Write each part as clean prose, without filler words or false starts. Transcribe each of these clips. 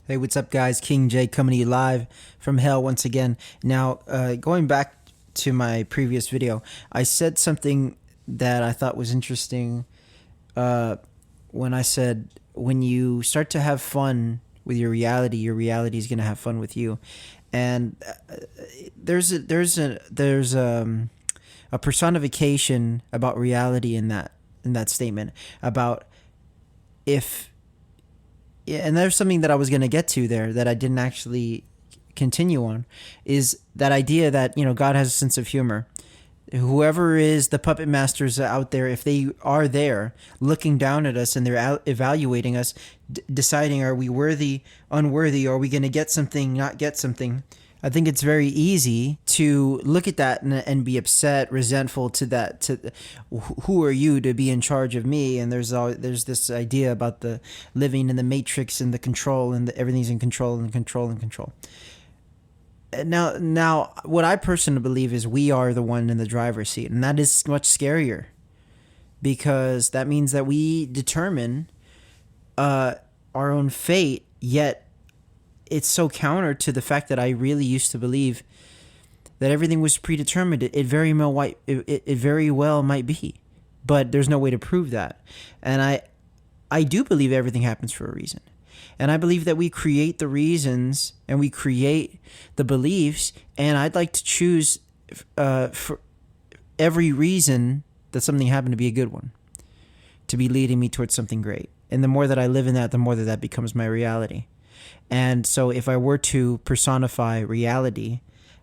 Hey, what's up, guys? King J coming to you live from hell once again. Now, going back to my previous video, I said something that I thought was interesting when I said when you start to have fun with your reality is going to have fun with you. And there's a personification about reality in that statement about if yeah, and there's something that I was going to get to there that I didn't actually continue on, is that idea that, God has a sense of humor. Whoever is the puppet masters out there, if they are there looking down at us and they're evaluating us, deciding are we worthy, unworthy, are we going to get something, not get something, I think it's very easy to look at that and be upset, resentful to that. Who are you to be in charge of me? And there's this idea about the living in the matrix and the control and everything's in control and control and control. Now, what I personally believe is we are the one in the driver's seat, and that is much scarier because that means that we determine our own fate. Yet it's so counter to the fact that I really used to believe that everything was predetermined. It very well might be, but there's no way to prove that. And I do believe everything happens for a reason. And I believe that we create the reasons and we create the beliefs. And I'd like to choose for every reason that something happened to be a good one, to be leading me towards something great. And the more that I live in that, the more that becomes my reality. And so if I were to personify reality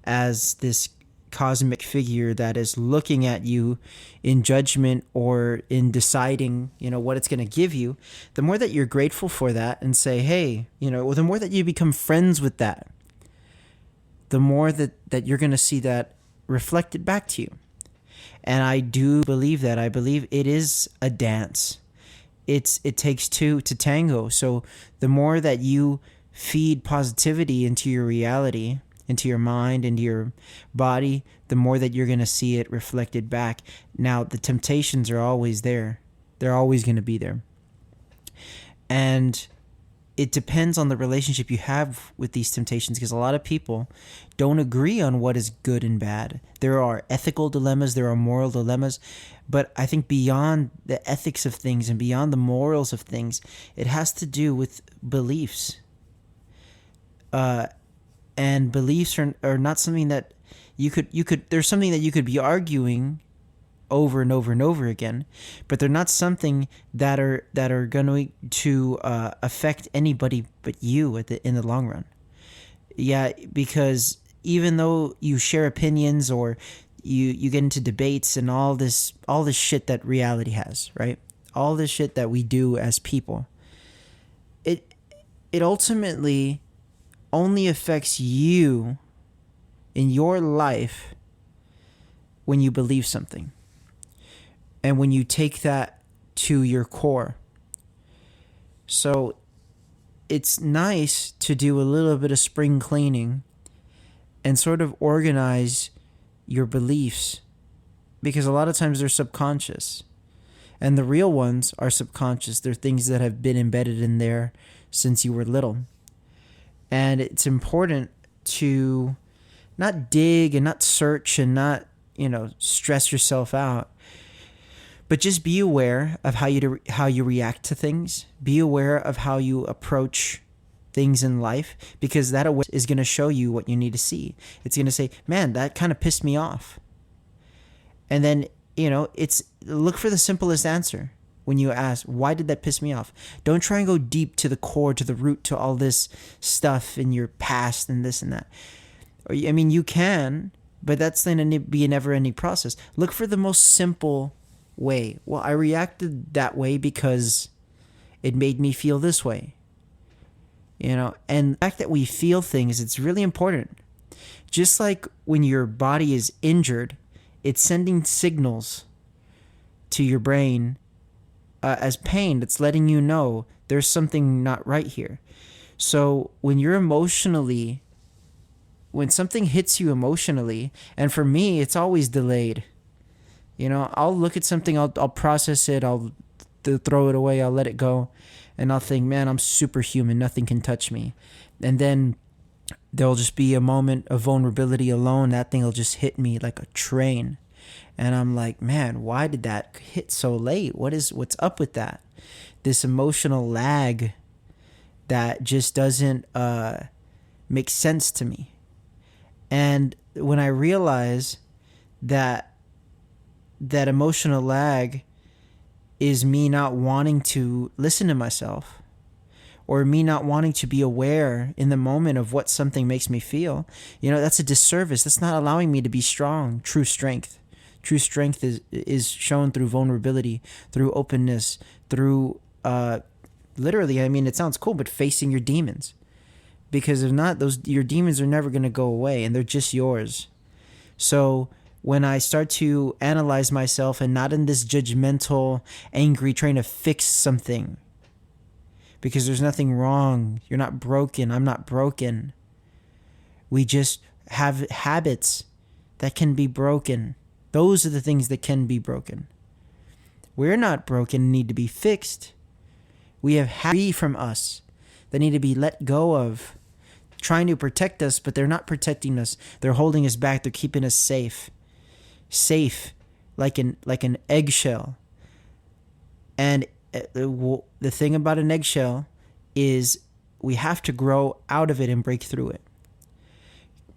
as this cosmic figure that is looking at you in judgment or in deciding, what it's going to give you, the more that you're grateful for that and say, hey, the more that you become friends with that, the more that you're going to see that reflected back to you. And I do believe that. I believe it is a dance. It takes two to tango. So the more that you feed positivity into your reality, into your mind, into your body, the more that you're going to see it reflected back. Now, the temptations are always there. They're always going to be there. And it depends on the relationship you have with these temptations, because a lot of people don't agree on what is good and bad. There are ethical dilemmas, there are moral dilemmas, but I think beyond the ethics of things and beyond the morals of things, it has to do with beliefs. And beliefs are not something that you could there's something that you could be arguing over and over and over again, but they're not something that are going to affect anybody but you in the long run. Yeah, because even though you share opinions or you get into debates and all this shit that reality has, right? All this shit that we do as people, it ultimately only affects you in your life when you believe something and when you take that to your core. So it's nice to do a little bit of spring cleaning and sort of organize your beliefs, because a lot of times they're subconscious and the real ones are subconscious. They're things that have been embedded in there since you were little. And it's important to not dig and not search and not, stress yourself out, but just be aware of how you react to things. Be aware of how you approach things in life, because that is going to show you what you need to see. It's going to say, man, that kind of pissed me off. And then, it's look for the simplest answer. When you ask, why did that piss me off? Don't try and go deep to the core, to the root, to all this stuff in your past and this and that. You can, but that's going to be a never-ending process. Look for the most simple way. Well, I reacted that way because it made me feel this way. And the fact that we feel things, it's really important. Just like when your body is injured, it's sending signals to your brain as pain that's letting you know there's something not right here. So when something hits you emotionally, and for me, it's always delayed. I'll look at something, I'll process it, I'll throw it away, I'll let it go. and I'll think, man, I'm superhuman, nothing can touch me. And then there'll just be a moment of vulnerability alone. That thing will just hit me like a train. And I'm like, man, why did that hit so late? What's up with that? This emotional lag that just doesn't make sense to me. And when I realize that emotional lag is me not wanting to listen to myself, or me not wanting to be aware in the moment of what something makes me feel, that's a disservice. That's not allowing me to be strong. True strength is shown through vulnerability, through openness, through literally, it sounds cool, but facing your demons. Because if not, your demons are never going to go away, and they're just yours. So when I start to analyze myself, and not in this judgmental, angry, trying to fix something, because there's nothing wrong. You're not broken. I'm not broken. We just have habits that can be broken. Those are the things that can be broken. We're not broken and need to be fixed. We have free from us that need to be let go of, trying to protect us, but they're not protecting us. They're holding us back. They're keeping us safe, like an eggshell. And the thing about an eggshell is we have to grow out of it and break through it.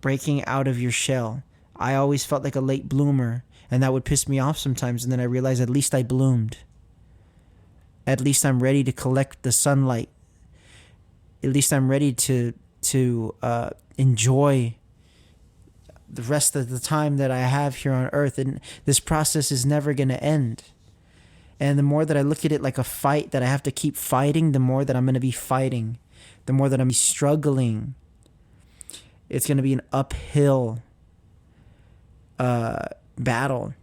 Breaking out of your shell. I always felt like a late bloomer, and that would piss me off sometimes. And then I realized at least I bloomed. At least I'm ready to collect the sunlight. At least I'm ready to enjoy the rest of the time that I have here on earth. And this process is never going to end. And the more that I look at it like a fight that I have to keep fighting, the more that I'm going to be fighting. The more that I'm struggling. It's going to be an uphill battle.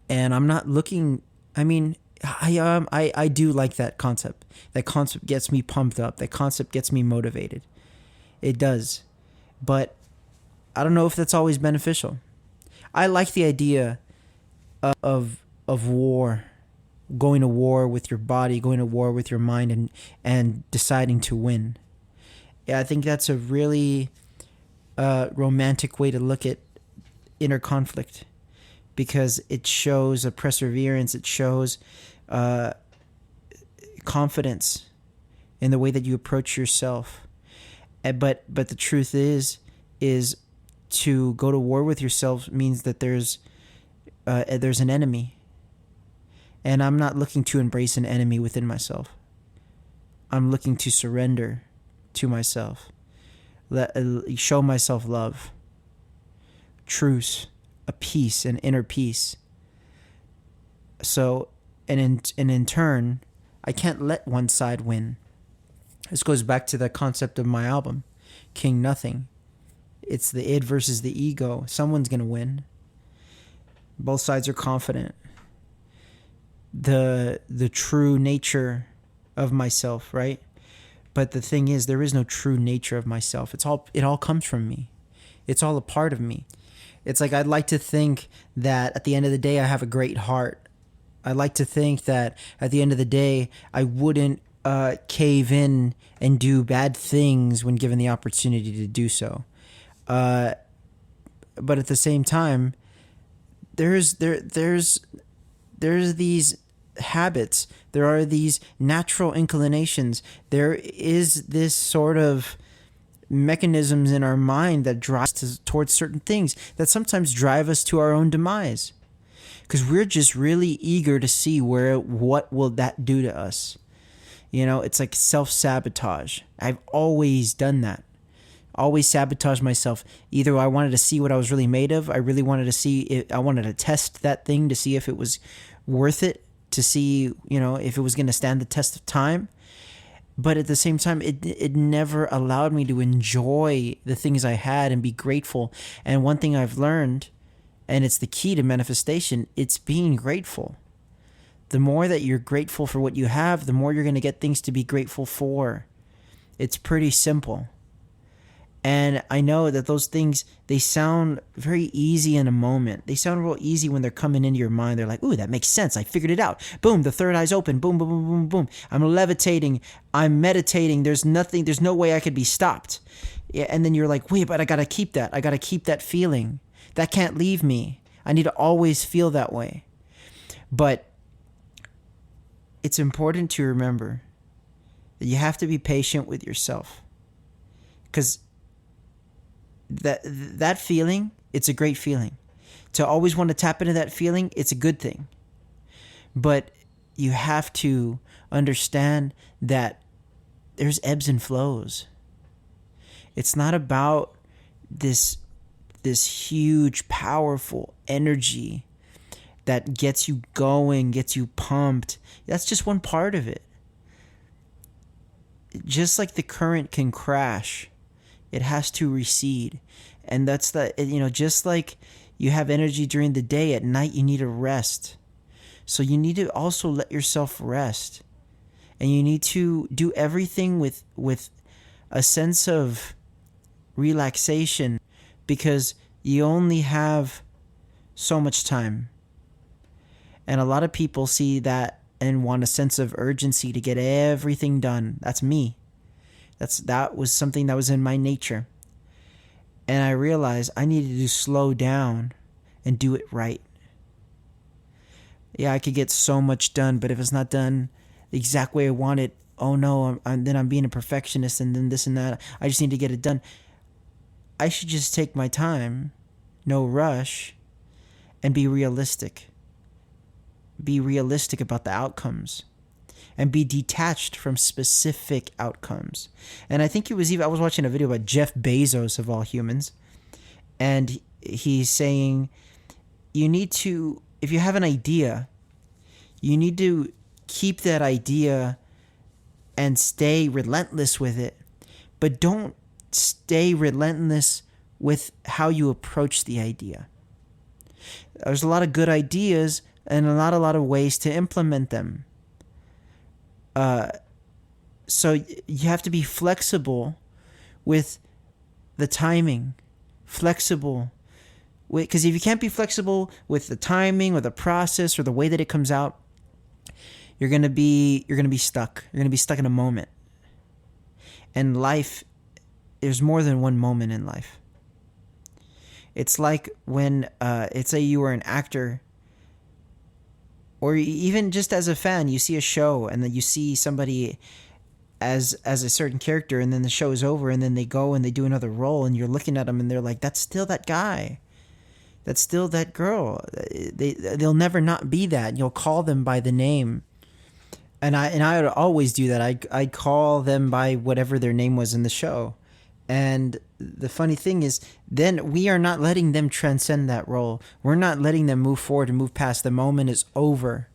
And I'm not looking... I do like that concept. That concept gets me pumped up. That concept gets me motivated. It does. But I don't know if that's always beneficial. I like the idea of war. Going to war with your body, going to war with your mind, and deciding to win. Yeah, I think that's a really romantic way to look at inner conflict, because it shows a perseverance. It shows confidence in the way that you approach yourself. But the truth is to go to war with yourself means that there's an enemy. And I'm not looking to embrace an enemy within myself. I'm looking to surrender to myself. Show myself love, truce, a peace, an inner peace. So, and in turn, I can't let one side win. This goes back to the concept of my album, King Nothing. It's the id versus the ego. Someone's going to win. Both sides are confident. The true nature of myself, right? But the thing is, there is no true nature of myself. It all comes from me. It's all a part of me. It's like I'd like to think that at the end of the day I have a great heart. I'd like to think that at the end of the day I wouldn't cave in and do bad things when given the opportunity to do so. But at the same time, there's these habits. There are these natural inclinations. There is this sort of mechanisms in our mind that drive us towards certain things that sometimes drive us to our own demise, because we're just really eager to see what will that do to us. It's like self-sabotage. I've always done that. Always sabotage myself. Either I wanted to see what I was really made of. I really wanted to see it. I wanted to test that thing to see if it was worth it, to see, if it was going to stand the test of time. But at the same time, it never allowed me to enjoy the things I had and be grateful. And one thing I've learned, and it's the key to manifestation, it's being grateful. The more that you're grateful for what you have, the more you're going to get things to be grateful for. It's pretty simple. And I know that those things, they sound very easy in a moment. They sound real easy when they're coming into your mind. They're like, ooh, that makes sense. I figured it out. Boom, the third eye's open. Boom, boom, boom, boom, boom. I'm levitating. I'm meditating. There's no way I could be stopped. Yeah, and then you're like, wait, but I got to keep that. I got to keep that feeling. That can't leave me. I need to always feel that way. But it's important to remember that you have to be patient with yourself. Because that feeling, it's a great feeling. To always want to tap into that feeling, it's a good thing. But you have to understand that there's ebbs and flows. It's not about this huge, powerful energy that gets you going, gets you pumped. That's just one part of it. Just like the current can crash, it has to recede. And that's just like you have energy during the day, at night you need to rest. So you need to also let yourself rest. And you need to do everything with a sense of relaxation, because you only have so much time. And a lot of people see that and want a sense of urgency to get everything done. That's me. That was something that was in my nature. And I realized I needed to slow down and do it right. Yeah, I could get so much done, but if it's not done the exact way I want it, oh no, then I'm being a perfectionist, and then this and that. I just need to get it done. I should just take my time, no rush, and be realistic. Be realistic about the outcomes. And be detached from specific outcomes. And I think I was watching a video about Jeff Bezos, of all humans, and he's saying you need to, if you have an idea, you need to keep that idea and stay relentless with it, but don't stay relentless with how you approach the idea. There's a lot of good ideas and not a lot of ways to implement them. So you have to be flexible with the timing. Flexible. Because if you can't be flexible with the timing or the process or the way that it comes out, you're gonna be stuck. You're gonna be stuck in a moment. And life, there's more than one moment in life. It's like when, let's say you were an actor, or even just as a fan, you see a show and then you see somebody as a certain character, and then the show is over, and then they go and they do another role, and you're looking at them and they're like, that's still that guy. That's still that girl. They'll never not be that. You'll call them by the name. And I would always do that. I'd call them by whatever their name was in the show. And the funny thing is, then we are not letting them transcend that role. We're not letting them move forward and move past. The moment is over.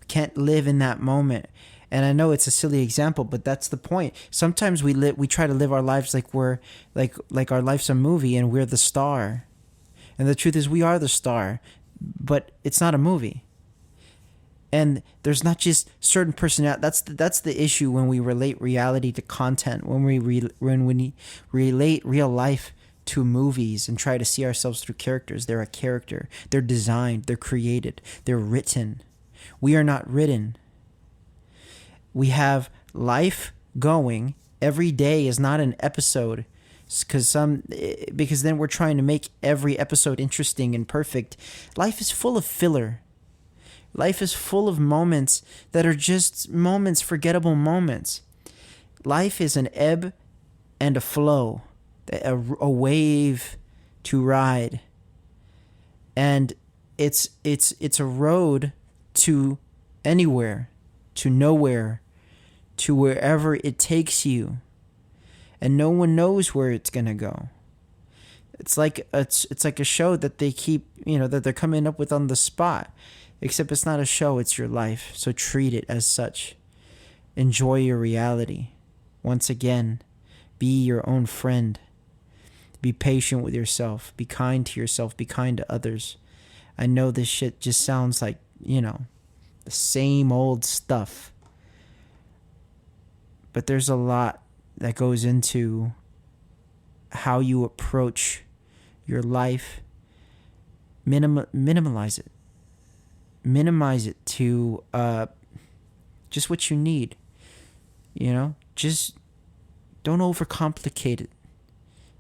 We can't live in that moment. And I know it's a silly example, but that's the point. Sometimes we try to live our lives like we're like our life's a movie and we're the star. And the truth is, we are the star, but it's not a movie. And there's not just certain personality. That's the issue when we relate reality to content. When we relate real life to movies and try to see ourselves through characters. They're a character. They're designed. They're created. They're written. We are not written. We have life going. Every day is not an episode. Because then we're trying to make every episode interesting and perfect. Life is full of filler. Life is full of moments that are just moments, forgettable moments. Life is an ebb and a flow, a wave to ride. And it's a road to anywhere, to nowhere, to wherever it takes you. And no one knows where it's going to go. It's like a show that they keep, that they're coming up with on the spot. Except it's not a show, it's your life. So treat it as such. Enjoy your reality. Once again, be your own friend. Be patient with yourself. Be kind to yourself. Be kind to others. I know this shit just sounds like, the same old stuff. But there's a lot that goes into how you approach your life. Minimize it. Minimize it to just what you need. Just don't overcomplicate it.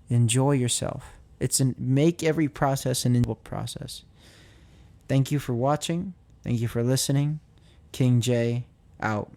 Enjoy yourself. Make every process an enjoyable process. Thank you for watching. Thank you for listening. King J out.